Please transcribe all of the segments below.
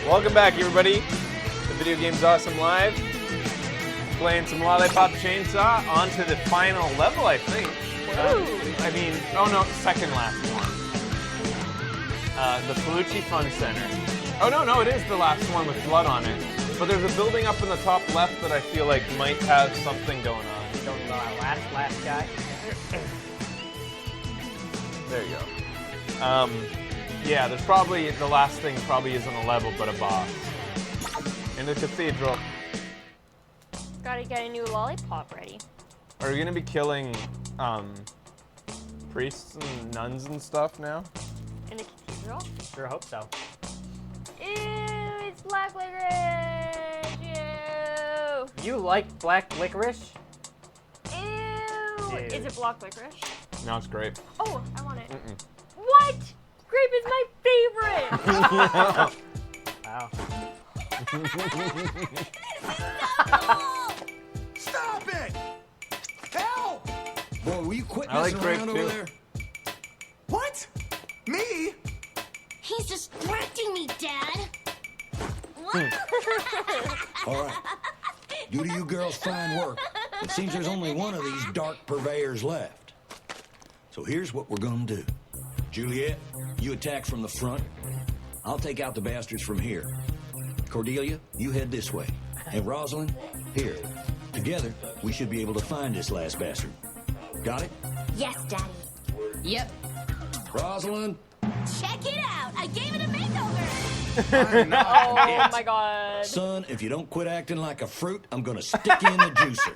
Welcome back, everybody. The Video Games Awesome Live. Playing some Lollipop Chainsaw. On to the final level, I think. I mean, oh no, second last one. The Fulci Fun Center. Oh no, it is the last one with blood on it. But there's a building up in the top left that I feel like might have something going on. Don't know our last guy. There you go. Yeah, there's probably, the last thing probably isn't a level, but a boss. In the Cathedral. Gotta get a new lollipop ready. Are you gonna be killing, priests and nuns and stuff now? In the Cathedral? Sure hope so. Ew, it's black licorice! Ew! You like black licorice? Ew! Dude. Is it black licorice? No, it's great. Oh, I want it. What? Grape is my favorite! Wow. Stop it! Help! Boy, will you quit I like messing around grape, over too. there? What? Me? He's distracting me, Dad. All right. Due to you girls' fine work, it seems there's only one of these dark purveyors left. So here's what we're gonna do. Juliet, you attack from the front. I'll take out the bastards from here. Cordelia, you head this way. And Rosalind, here. Together, we should be able to find this last bastard. Got it? Yes, Daddy. Yep. Rosalind? Check it out. I gave it a makeover. Oh my god. Son, if you don't quit acting like a fruit, I'm gonna stick you in the juicer.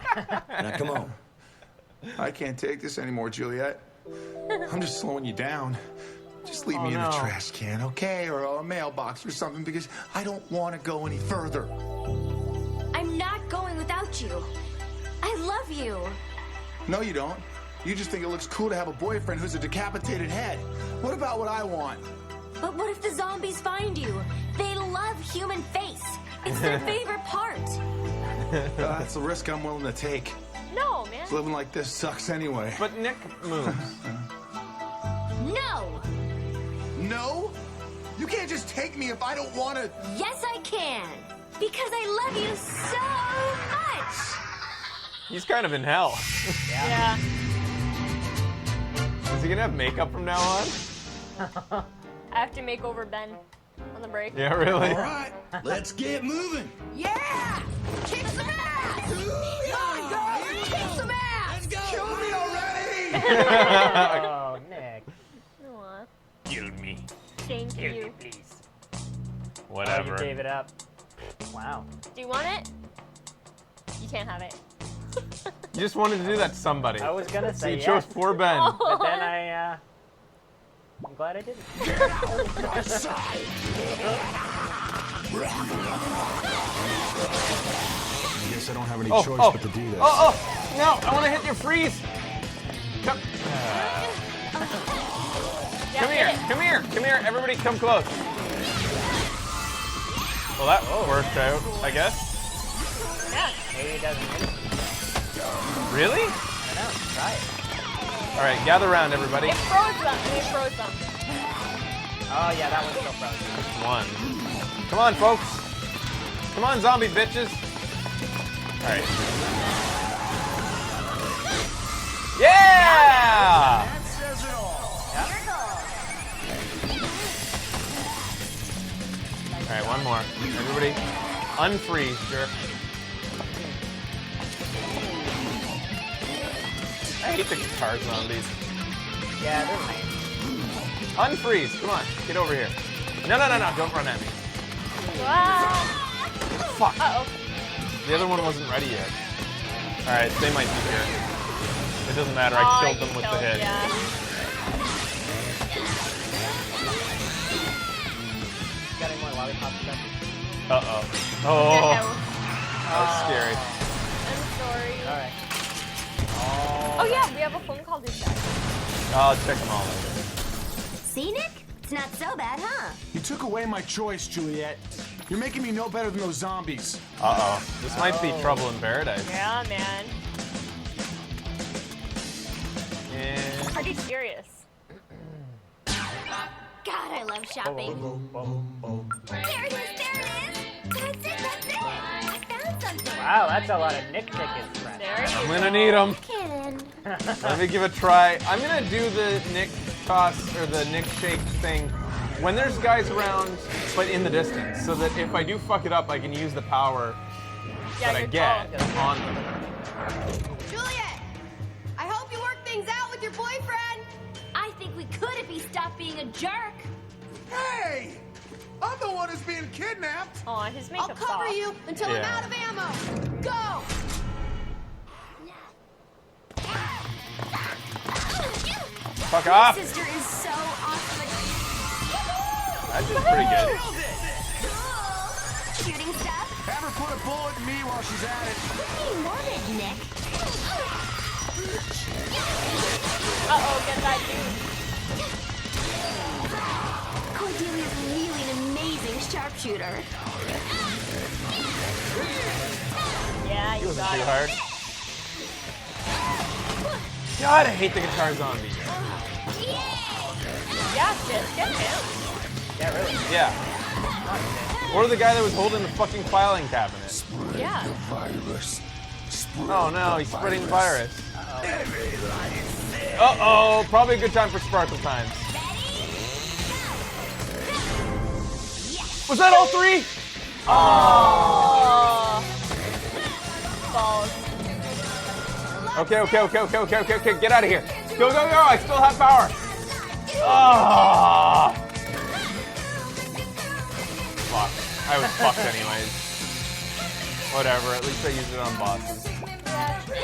Now, come on. I can't take this anymore, Juliet. I'm just slowing you down. Just leave me in the no. trash can, okay? Or a mailbox or something, because I don't want to go any further. I'm not going without you. I love you. No, you don't. You just think it looks cool to have a boyfriend who's a decapitated head. What about what I want? But what if the zombies find you? They love human face. It's their favorite part. That's the risk I'm willing to take. No, man. Living like this sucks anyway. But Nick moves. No. No? You can't just take me if I don't want to. Yes, I can. Because I love you so much. He's kind of in hell. Yeah. Is he gonna have makeup from now on? I have to make over Ben on the break. Yeah, really? All right, let's get moving. Yeah! Kick some ass! Come on, girls! Kick some ass! Let's go! Kill me already! Oh, Nick. Aw, Kill me. thank you. Please. Whatever. Oh, you gave it up. Wow. Do you want it? You can't have it. You just wanted to do that to somebody. I was gonna So say you chose yes, poor Ben. but then I'm glad I didn't. I guess I don't have any Oh, choice oh, but to do this. oh, no, I want to hit your freeze. Come, Yeah, come here, hit it. come here, come here. Everybody come close. Well, that worked out, I guess. Yeah. Maybe it doesn't hit it. Really? I don't know. Try it. All right, gather around, everybody. It froze them. It froze them. Oh, yeah, that one's still frozen. Just one. Come on, folks. Come on, zombie bitches. All right. Yeah! That says it all. All right, one more. Everybody, unfreeze, jerk. I hate the guitar zombies. Yeah, they're lame. Unfreeze, come on, get over here. No, don't run at me. Wow. Fuck. Uh-oh. The other one wasn't ready yet. All right, they might be here. It doesn't matter, I Oh, killed you them with the killed- hit. Yeah. Got any more lollipop stuff? Uh-oh. Oh, that was scary. I'm sorry. All right. Oh yeah, we have a phone call to check. I'll check them all later. See, Nick? It's not so bad, huh? You took away my choice, Juliet. You're making me no better than those zombies. Uh-oh. This might be trouble in paradise. Yeah, man. Yeah. Pretty serious. God, I love shopping. There it is, there it Wow, that's a lot of Nick tickets, friend. There you I'm go. gonna need them. Kidding. Let me give it a try. I'm gonna do the Nick toss or the Nick shake thing when there's guys around, but in the distance, so that if I do fuck it up, I can use the power Yeah, that I you're get tall. on them. Juliet, I hope you work things out with your boyfriend. I think we could if he stopped being a jerk. Hey! I'm the one who's being kidnapped. Aw, his I'll makeup's cover off. you until I'm Yeah. out of ammo. Go! Fuck off! Sister is so awesome. That did pretty good. Shooting stuff. Have her put a bullet in me while she's at it. Hey, morbid, Nick. Uh-oh, get that dude. Cordelia's really an amazing sharpshooter. Yeah, you Wasn't got too it. hard. God, I hate the guitar zombie. Yeah, get him. Yeah, really. Yeah. Or the guy that was holding the fucking filing cabinet. Yeah. Oh no, he's spreading the virus. Uh-oh, probably a good time for sparkle times. Was that all three? Oh. Balls. Okay, get out of here. Go, I still have power. Oh. Fuck, I was fucked anyways. Whatever, at least I used it on bosses. Yeah, true.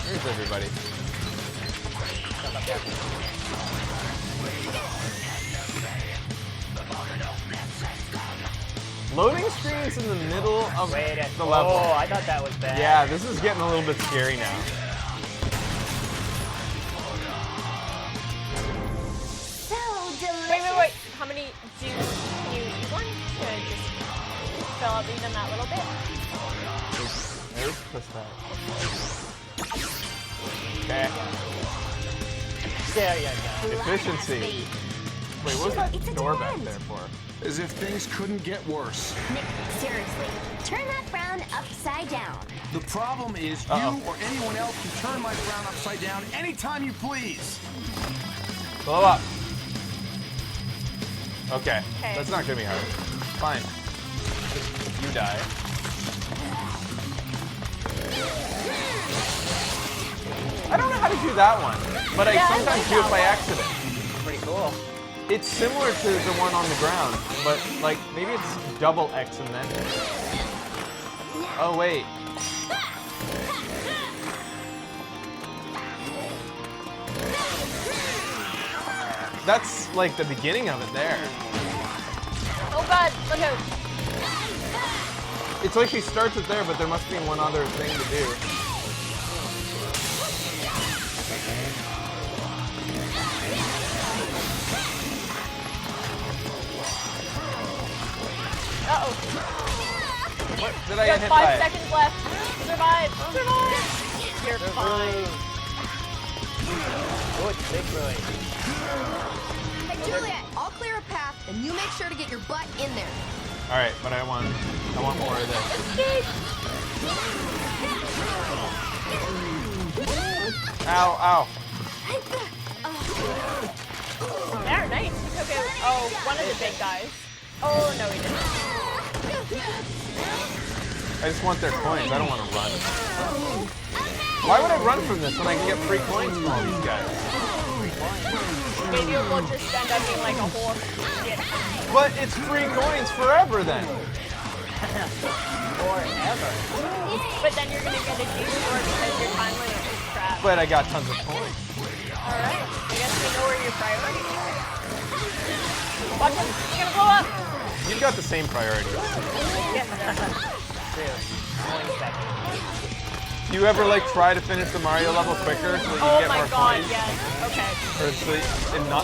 Here's everybody. Loading screens in the middle of Wait a the level. Oh, I thought that was bad. Yeah, this is getting a little bit scary now. So delicious. Wait. How many can you eat one? Should I just fill up even that little bit? There's push that. Okay. There you go. Efficiency. Wait, what was that It's a door back tent. there for? As if things couldn't get worse. Nick, seriously, turn that frown upside down. The problem is Uh-oh. you or anyone else can turn my frown upside down anytime you please. Blow up. Okay. Okay. That's not gonna be hard. Fine. You die. I don't know how to do that one, but I Yeah, I sometimes like do it that by one. accident. Pretty cool. It's similar to the one on the ground, but like maybe it's double X and then. Oh wait. That's like the beginning of it there. Oh god, look out. It's like she starts it there, but there must be one other thing to do. Uh-oh. What did I You get have hit 5 by? seconds left. Survive. You're fine. Oh, it's big boy. Hey, Juliet, I'll clear a path, and you make sure to get your butt in there. All right, but I want more of this. Ow! There, nice. Okay. Oh, one of the big guys. Oh, no, he didn't. I just want their coins. I don't want to run. Why would I run from this when I can get free coins from all these guys? Maybe it will just end up being like a whole shit. But it's free coins forever then. Forever. But then you're gonna get a juice store because your time limit is crap. But I got tons of coins. Alright. I guess we know where your priorities are. Watch him. He's gonna blow up. You've got the same priorities. Yes. True. 1 second. Do you ever like try to finish the Mario level quicker so that you Oh get my more god, coins? yes. Okay. Or so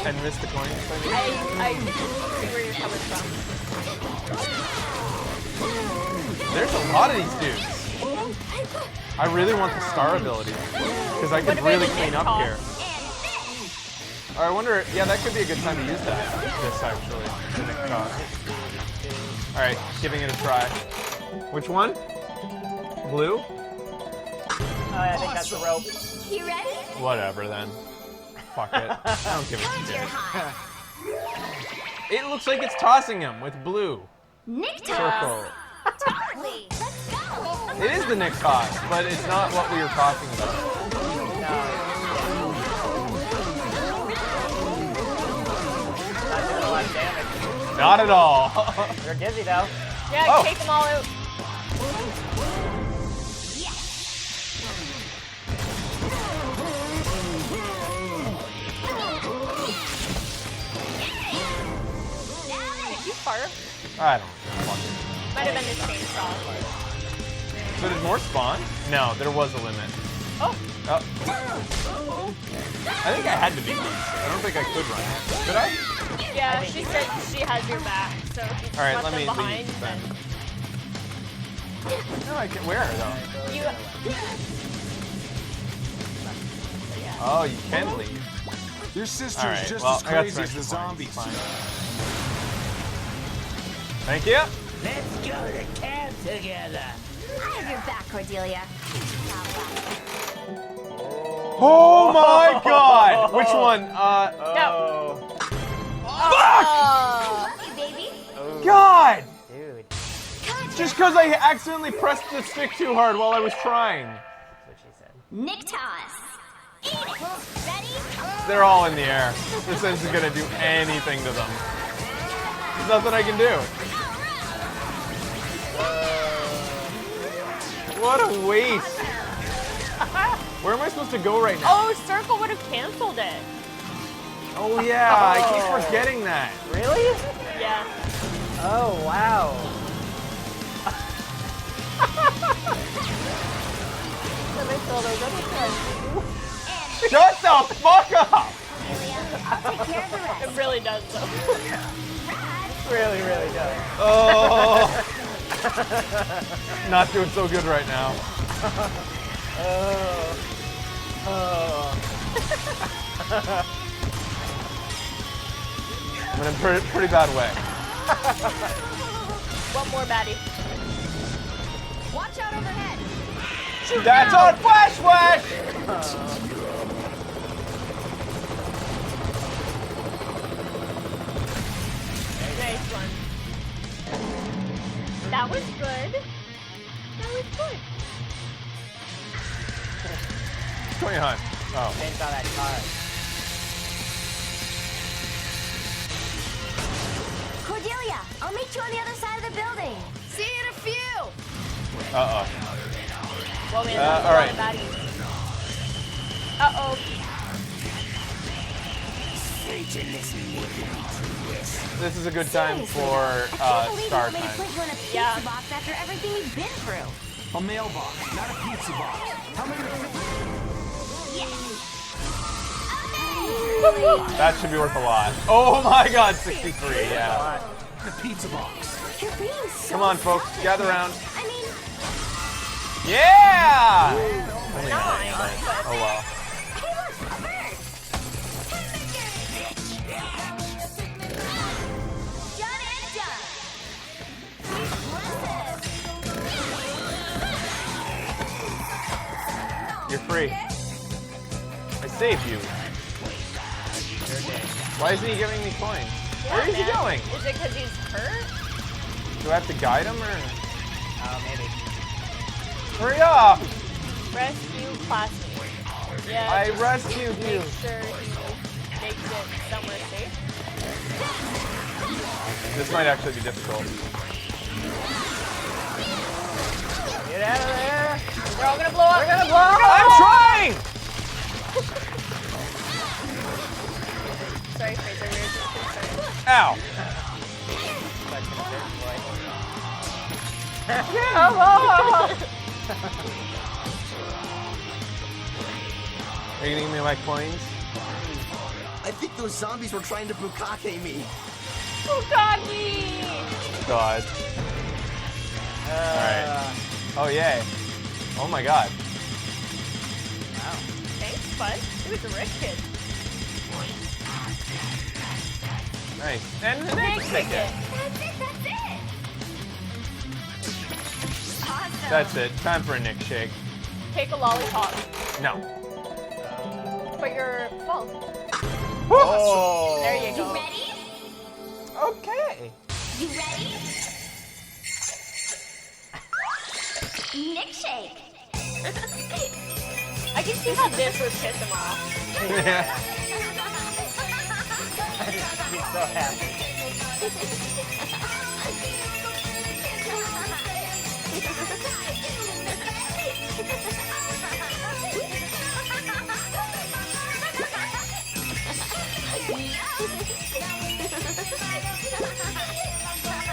and miss the coins? I mean? I see where you're coming from. There's a lot of these dudes. I really want the star ability because I could What about really the clean Nick up toss? here. I wonder, yeah, that could be a good time to use that. This actually. The Nick Toss. Alright, giving it a try. Which one? Blue? Oh, yeah, I think that's the rope. You ready? Whatever then. Fuck it. I don't give a Told shit. you're hot. It looks like it's tossing him with blue. Nick toss. Circle. Totally. Let's go. It is the Nick Toss, but it's not what we were talking about. Not doing a lot of damage. Not at all. You're dizzy though. Yeah, Oh. take them all out. Did you fart? I don't know. Fuck it. Might have been the chainsaw. So did more spawn? No, there was a limit. Oh, Oh. I think I had to beat these. I don't think I could run it. Could I? yeah, she said she has your back, so if you just Alright, left let them me behind, leave then then. No, I can't. Where though? you... Oh, you can leave. Your sister's Alright, just well, as I got crazy as some the extra points. zombies. Fine. Thank you. Let's go to camp together. I have your back, Cordelia. Oh my god! Which one? No. I love you, baby. God! Dude, Just because I accidentally pressed the stick too hard while I was trying. that's what she said. Nick toss. Eat it. Ready? They're all in the air. This isn't gonna do anything to them. There's nothing I can do. What a waste. Where am I supposed to go right now? Oh, circle would have canceled it. Oh yeah, I keep forgetting that. Really? Yeah. Oh, wow. So they saw those other times. Shut the fuck up! I'll take care of the rest. It really does, though. Really, really does. Oh, not doing so good right now. I'm in a pretty bad way. One more baddie. Watch out overhead. That's on Flash Flash! Nice one. That was good. That was good. What's going on? Oh. Chainsaw that car. Cordelia, I'll meet you on the other side of the building. See you in a few. Uh-oh. Well, man, that's all a right. lot of baddies. Uh-oh. This is a good time Seriously, for I can't believe star you want me to time. put you in a pizza Yeah. box after everything you've been through. A mailbox, not a pizza box. How am I gonna That should be worth a lot. Oh my god, 63, yeah. the pizza box? You're being so Come on, folks, gather around. I mean, Yeah! Only Nine. nine. Oh well. hey, look, a bird. Done and done. Impressive. You're free. I saved you. Why isn't he giving me coins? Where is he man. going? Is it because he's hurt? Do I have to guide him or? Maybe. Hurry up! Rescue classmate. Yeah. I just rescued you. Make sure he makes it somewhere safe. This might actually be difficult. Get out of there. We're all gonna blow up. We're gonna blow up. I'm trying! Sorry, Fraser. We were just concerned. Ow! Are you gonna give me my coins? I think those zombies were trying to bukkake me. Bukaki! God. Alright. Oh, yay. Oh my god. Thanks, bud. He was a rich kid. Nice. And the next ticket. That's it, that's it! Awesome! That's it. Time for a Nick shake. Take a lollipop. No. But you're full. Oh. There you You go. ready? Okay. You ready? Nick shake! I can see how this would piss him off. Yeah. I'd be so happy.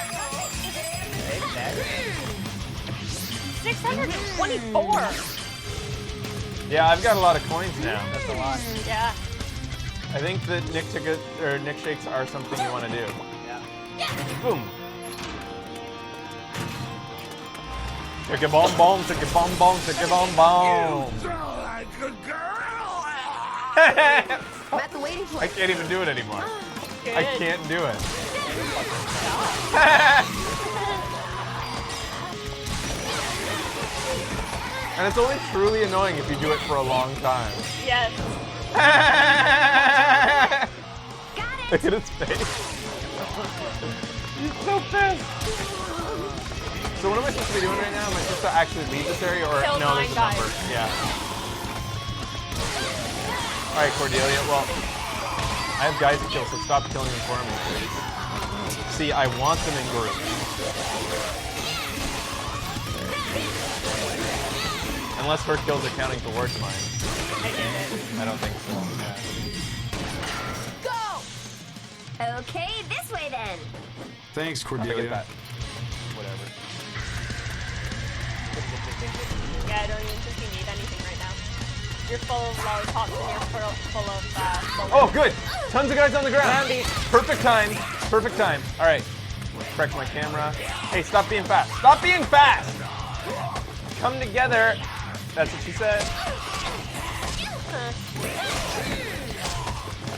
Hey, Dad. 624. Yeah, I've got a lot of coins now. That's a lot. Yeah. I think that Nick ticket or Nick shakes are something you want to do. Yeah. Boom. Tick a bomb bomb, tick a bomb bomb, tick a bomb bomb. I'm at the waiting I point. can't even do it anymore. Good. I can't do it. And it's only truly annoying if you do it for a long time. Yes. Look at his face. He's so pissed. So what am I supposed to be doing right now? Am I supposed to actually leave this area or Kill no? 9 There's a guys. number. Yeah. All right, Cordelia. Well, I have guys to kill, so stop killing them for me, please. See, I want them in groups. Unless her kills are counting towards mine. I did it. I don't think so. Go! Okay, this way then. Thanks, I'll forget Cordelia. that. Whatever. Yeah, I don't even think you need anything right now. You're full of lollipops and you're full of Oh, good! Tons of guys on the ground. Perfect time. Perfect time. All right. Correct my camera. Hey, stop being fast. Stop being fast! Come together. That's what she said.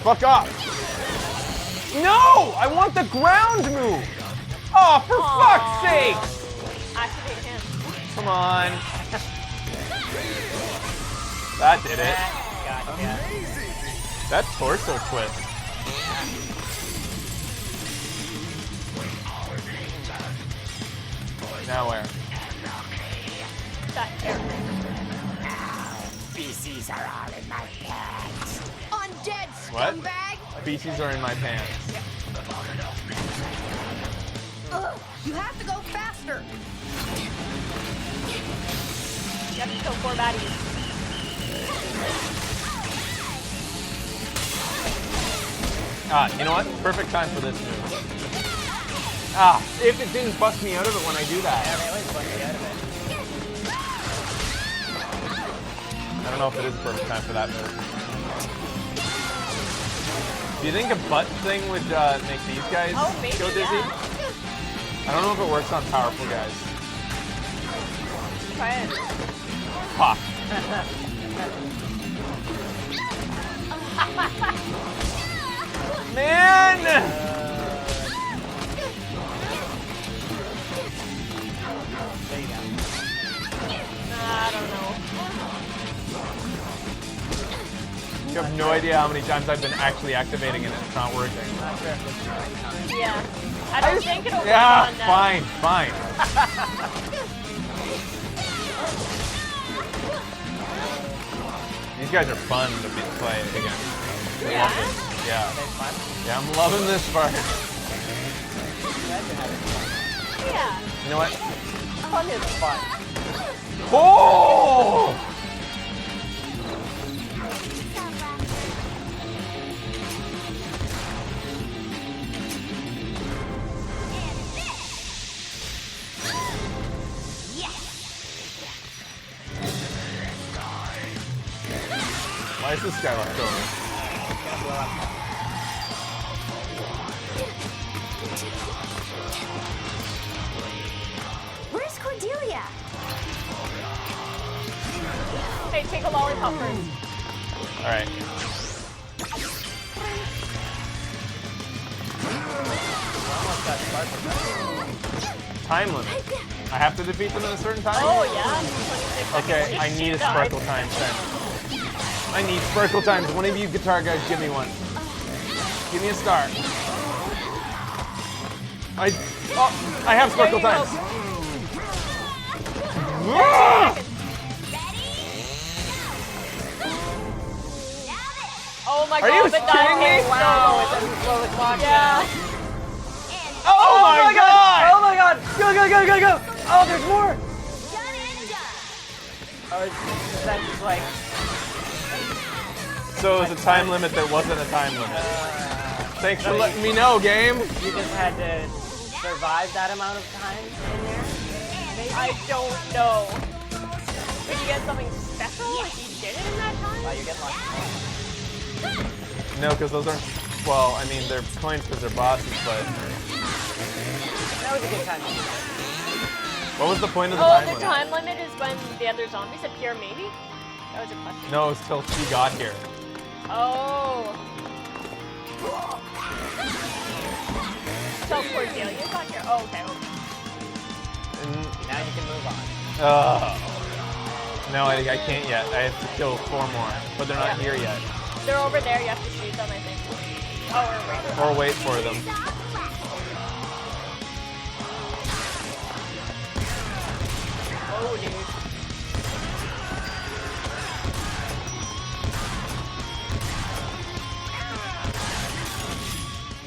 Fuck off. No! I want the ground move. Oh, for fuck's sake! Activate him. Come on. That did it. Gotcha. That torso twist. Now where? That air. Feces are all in my pants. Undead What? scumbag! Feces are in my pants. Ugh, you have to go faster! You have to kill 4 baddies. Ah, you know what? Perfect time for this move. Ah, if it didn't bust me out of it when I do that. Yeah, they always put me out of it. I don't know if it is a perfect time for that move. Do you think a butt thing would make these guys Oh, maybe, go dizzy? yeah. I don't know if it works on powerful guys. Try it. Pop. Man! There you go. I don't know. You have no idea how many times I've been actually activating and it's not working. Not sure if it's right. Yeah. I don't think it'll work Yeah, on them. fine, fine. These guys are fun to be playing against. I love this. Yeah. It's fun. Yeah, I'm loving this part. Glad you're having fun. Yeah. You know what? Fun is fun. Oh! Why is this guy left over? It's gonna blow up. Where's Cordelia? Hey, take a lollipop first. All right. Almost got sparkle time. Time limit. I have to defeat them in a certain time? Oh, yeah. 26 Okay, seconds. I need a Just sparkle died. time then. I need sparkle times. One of you guitar guys, give me one. Give me a star. I have sparkle There you times. go. Ah! Oh my Are god, you but that kidding me? takes Wow, so it's a slow clock. Yeah. Oh my god! Oh my god! Go, go, go, go, go! Oh, there's more! Oh, it's that just like... So it was a time limit that wasn't a time limit. Thanks for letting me know, game. You just had to survive that amount of time in there? I don't know. Did you get something special if you did it in that time? Wow, you get lots of points. No, because those aren't. Well, I mean, they're coins because they're bosses, but That was a good time. what was the point of the Oh, time the limit? time limit is when the other zombies appear, maybe? That was a question. No, it was till she got here. Oh. So Cordelia got here. Oh, okay. And, Now you can move on. no, I can't yet. I have to kill 4 more, but they're not here yet. They're over there. You have to shoot them, I think. Oh, Or wait for them. Oh, dude.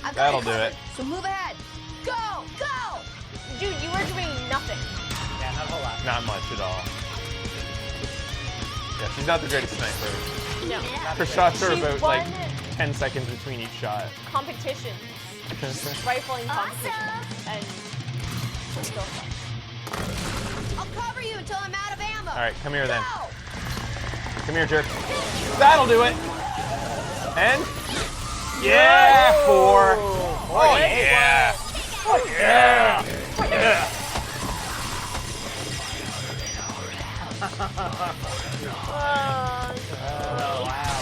I've got That'll it do covered, it. So move ahead. Go, go! Dude, you were doing nothing. Yeah, not a whole lot. Not much at all. Yeah, she's not the greatest sniper. No. Her shots are She about won like 10 seconds between each shot. competitions. Rifling competitions. And she still sucks. I'll cover you until I'm out of ammo. All right, come here then. Go! Come here, jerk. That'll do it. And yeah, 4. Oh yeah. Oh yeah. Yeah. Oh, wow.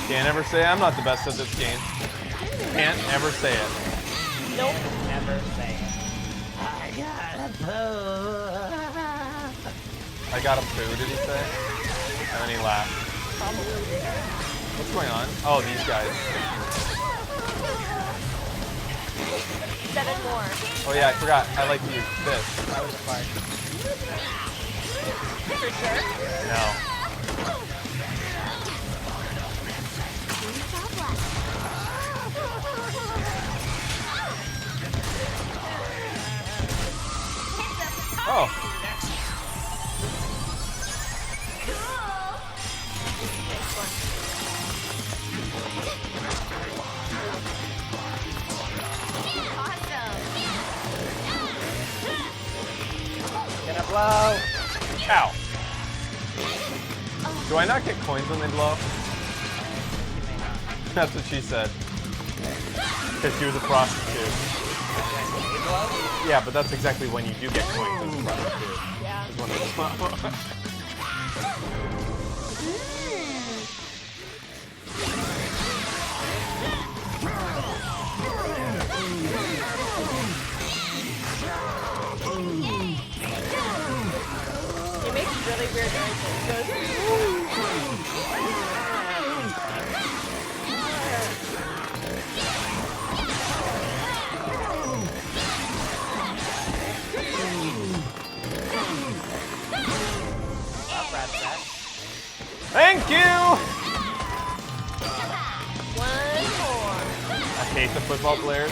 Can't ever say I'm not the best at this game. Can't ever say it. Nope. Never say it. I got him too, did he say? And then he laughed. What's going on? Oh, these guys. 7 more. Oh yeah, I forgot. I like to use this. That was a part. For sure. No. Oh. Gonna blow. Ow. Do I not get coins when they blow? That's what she said. Because she was a prostitute. Yeah, but that's exactly when you do get coins as a prostitute. Yeah. Is when they blow. He makes really weird noises. He goes, Thank you! one more. I hate the football players.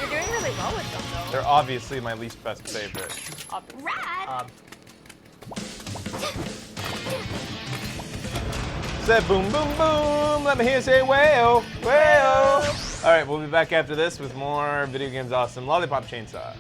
You're doing really well with them, though. They're obviously my least best favorite. Obviously. Rad! Said boom, boom, boom. Let me hear you say wayo, wayo. All right, we'll be back after this with more Video Games Awesome Lollipop Chainsaw.